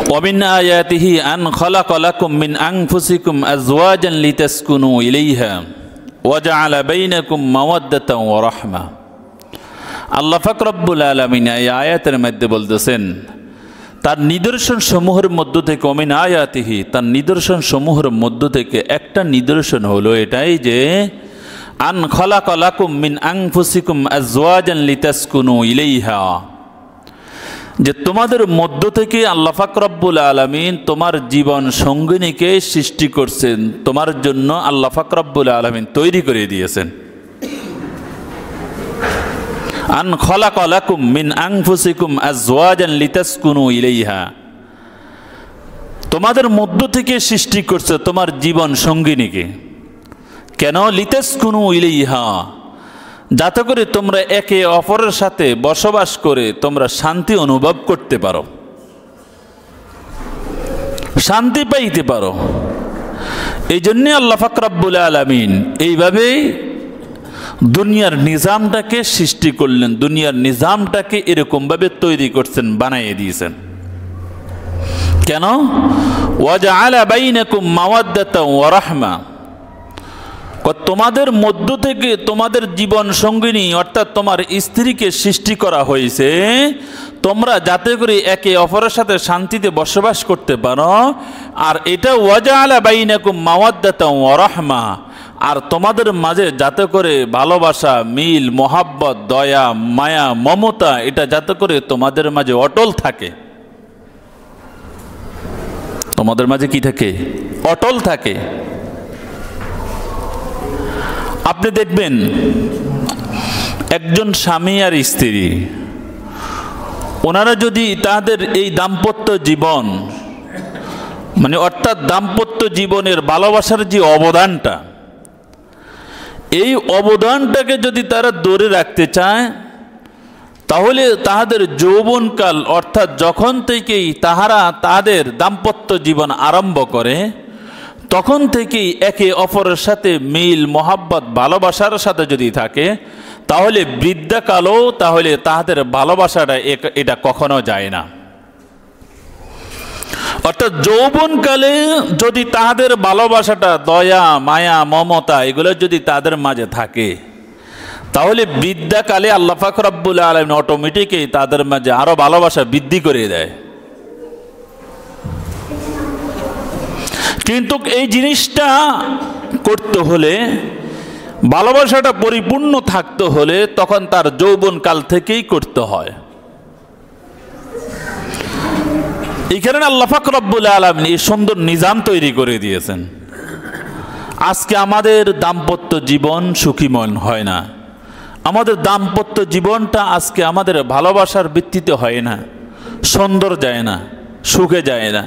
ومن آياته أن خلق لكم من أنفسكم أزواجا لتسكنوا إليها وجعل بينكم مودة ورحمة আল্লাহ পাক রব্বুল আলামিন এই আয়াতের মধ্যে বলতেছেন তার নিদর্শন সমূহের মধ্য থেকে ওমিন আয়াতিহি তার নিদর্শন সমূহের মধ্য থেকে একটা নিদর্শন হলো এটাই যে আন খালাকা লাকুম মিন আনফুসিকুম আজওয়াজান লিতাসকুনু ইলাইহা যে তোমাদের মধ্য থেকে আল্লাহ পাক রব্বুল আলামিন তোমার জীবন সঙ্গিনীকে সৃষ্টি করছেন তোমার জন্য আল্লাহ পাক রব্বুল আলামিন তৈরি করে দিয়েছেন আন খালাকা লাকুম মিন আনফুসিকুম আজওয়াজান লিতাসকুনু ইলাইহা তোমাদের মধ্য থেকে সৃষ্টি করছে তোমার জীবন সঙ্গিনীকে কেন লিতাসকুনু ইলাইহা যাতে করে তোমরা একে অপরের সাথে বসবাস করে তোমরা শান্তি অনুভব করতে পারো শান্তি পাইতে পারো এই জন্য আল্লাহ পাক রব্বুল আলামিন এইভাবেই দুনিয়ার নিজামটাকে সৃষ্টি করলেন দুনিয়ার নিজামটাকে এরকমভাবে তৈরি করছেন বানিয়ে দিয়েছেন কেন ওয়াজআলা বাইনাকুম মাওয়াদ্দাতান ওয়া রাহমা তোমাদের মধ্য থেকে তোমাদের জীবন সঙ্গিনী অর্থাৎ তোমার স্ত্রীকে সৃষ্টি করা হয়েছে তোমরা যাতে করে একে অপরের সাথে শান্তিতে বসবাস করতে পারো আর এটা ওয়াজআলা বাইনাকুম মাওয়াদ্দাতান ওয়া রাহমা আর তোমাদের মাঝে যাতে করে ভালোবাসা মিল মোহাব্বত দয়া মায়া মমতা এটা যাতে করে তোমাদের মাঝে অটল থাকে তোমাদের মাঝে কি থাকে অটল থাকে আপনি দেখবেন একজন স্বামী আর স্ত্রী ওনারা যদি তাদের এই দাম্পত্য জীবন মানে অর্থাৎ দাম্পত্য জীবনের ভালোবাসার যে অবদানটা এই অবদানটাকে যদি তারা ধরে রাখতে চায় তাহলে তাদের যৌবনকাল অর্থাৎ যখন থেকেই তাহারা তাদের দাম্পত্য জীবন আরম্ভ করে তখন থেকেই একে অপরের সাথে মিল মোহাব্বত ভালোবাসার সাথে যদি থাকে তাহলে বৃদ্ধাকালেও তাহলে তাদের ভালোবাসাটা এটা কখনো যায় না অর্থাৎ যৌবনকালে যদি তাদের ভালোবাসাটা দয়া মায়া মমতা এগুলো যদি তাদের মাঝে থাকে তাহলে বৃদ্ধাকালে আল্লাহ পাক রব্বুল আলামিন অটোমেটিকই তাদের মাঝে আরো ভালোবাসা বৃদ্ধি করে দেয় কিন্তু এই জিনিসটা করতে হলে ভালোবাসাটা পরিপূর্ণ থাকতে হলে তখন তার যৌবনকাল থেকেই করতে হয় এই কারণে আল্লাহ পাক রব্বুল আলামিন এই সুন্দর নিজাম তৈরি করে দিয়েছেন আজকে আমাদের দাম্পত্য জীবন সুখীময় হয় না আমাদের দাম্পত্য জীবনটা আজকে আমাদের ভালোবাসার ভিত্তিতে হয় না সুন্দর যায় না সুখে যায় না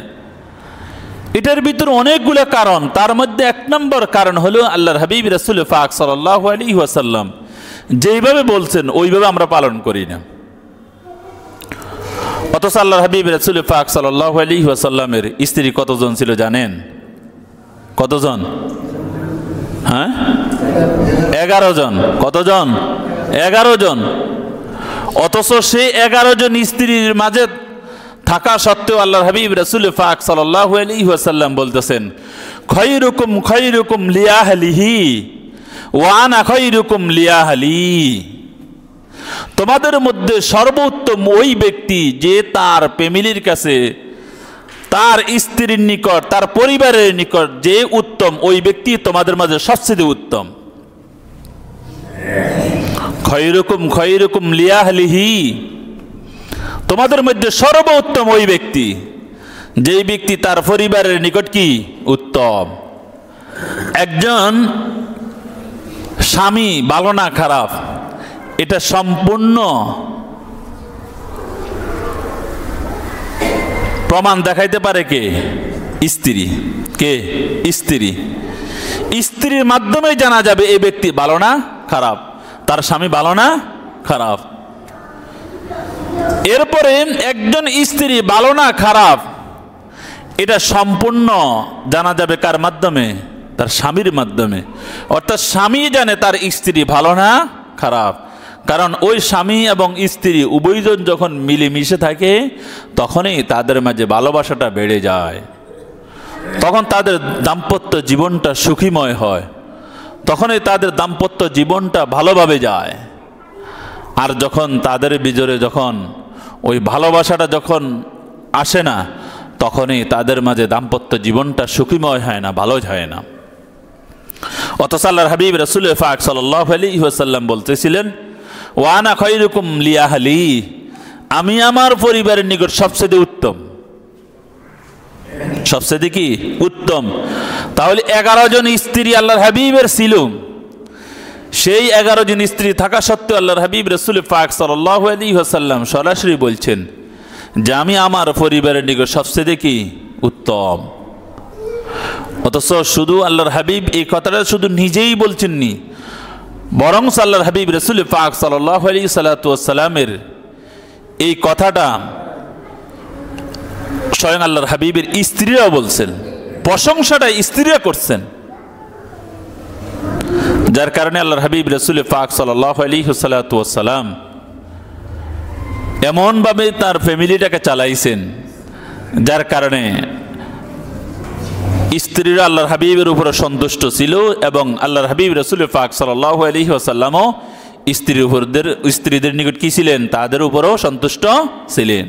এটার ভিতরে অনেকগুলো কারণ তার মধ্যে এক নম্বর কারণ হলো আল্লাহর হাবিব রাসূল পাক সাল্লাল্লাহু আলাইহি ওয়াসাল্লাম যেইভাবে বলছেন ওইভাবে আমরা পালন করি না অথচ আল্লাহর হাবিব রাসূল পাক সাল্লাল্লাহু আলাইহি ওয়াসাল্লামের স্ত্রী কতজন ছিল জানেন কতজন হ্যাঁ 11 জন কতজন 11 জন অথচ সেই 11 জন স্ত্রীর মাঝে থাকা সত্ত্বেও আল্লাহর হাবিব রাসূল পাক সাল্লাল্লাহু আলাইহি ওয়াসাল্লাম বলতেছেন খায়রুকুম খায়রুকুম লিআহলিহি ওয়া আনা খায়রুকুম লিআহলি তোমাদের মধ্যে সর্বোত্তম ওই ব্যক্তি যে তার ফ্যামিলির কাছে তার স্ত্রীর নিকট তার পরিবারের নিকট যে উত্তম ওই ব্যক্তি তোমাদের মাঝে সবচেয়ে উত্তম খায়রুকুম খায়রুকুম লিআহলিহি তোমাদের মধ্যে সর্বোত্তম ওই ব্যক্তি যেই ব্যক্তি তার পরিবারের নিকট কি উত্তম একজন স্বামী ভালো না খারাপ এটা সম্পূর্ণ প্রমাণ দেখাইতে পারে কে স্ত্রী কে স্ত্রী স্ত্রীর মাধ্যমে জানা যাবে এই ব্যক্তি ভালো না খারাপ তার স্বামী ভালো না খারাপ এরপরে একজন স্ত্রী ভালো না খারাপ এটা সম্পূর্ণ জানা যাবে কার মাধ্যমে তার স্বামীর মাধ্যমে অর্থাৎ স্বামী জানে তার স্ত্রী ভালো না খারাপ কারণ ওই স্বামী এবং স্ত্রী উভয়জন যখন মিলেমিশে থাকে তখনই তাদের মাঝে ভালোবাসাটা বেড়ে যায়, তখন তাদের দাম্পত্য জীবনটা সুখীময় হয়, তখনই তাদের দাম্পত্য জীবনটা ভালোভাবে যায়। আর যখন তাদের ভিতরে যখন ওই ভালোবাসাটা যখন আসে না, তখনই তাদের মাঝে দাম্পত্য জীবনটা সুখীময় হয় না, ভালো হয় না। অথচ আল্লাহর হাবিব রাসূল পাক সাল্লাল্লাহু আলাইহি ওয়াসাল্লাম বলতেছিলেন, ওয়ানা খায়রুকুম লিআহলি, আমি আমার পরিবারের নিকট সবচেয়ে উত্তম। সবচেয়ে কি উত্তম? তাহলে 11 জন স্ত্রী আল্লাহর হাবিবের ছিল। সেই 11 জন স্ত্রী থাকা সত্ত্বেও আল্লাহর হাবিব রাসূল পাক সাল্লাল্লাহু আলাইহি ওয়াসাল্লাম সরাসরি বলছেন যে আমি আমার পরিবারের নিকট সবচেয়ে কি উত্তম। অথচ শুধু আল্লাহর হাবিব এই কথাটা শুধু নিজেই বলছেননি, বরং আল্লাহর হাবিব রাসূল পাক সাল্লাল্লাহু আলাইহি ওয়াসাল্লামের এই কথাটা স্বয়ং আল্লাহর হাবিবের স্ত্রীরাও বলছেন, প্রশংসাটা স্ত্রীরা করছেন। যার কারণে আল্লাহর হাবিব রাসূল পাক সাল্লাল্লাহু আলাইহি ওয়াসাল্লাম এমনভাবে তার ফ্যামিলিটাকে চালাইছেন, যার কারণে স্ত্রীরা আল্লাহর হাবিবের উপরে সন্তুষ্ট ছিল এবং আল্লাহর হাবিব রাসূল পাক সাল্লাল্লাহু আলাইহি ওয়াসাল্লামও স্ত্রীদের নিকট কি ছিলেন? তাদের উপরেও সন্তুষ্ট ছিলেন।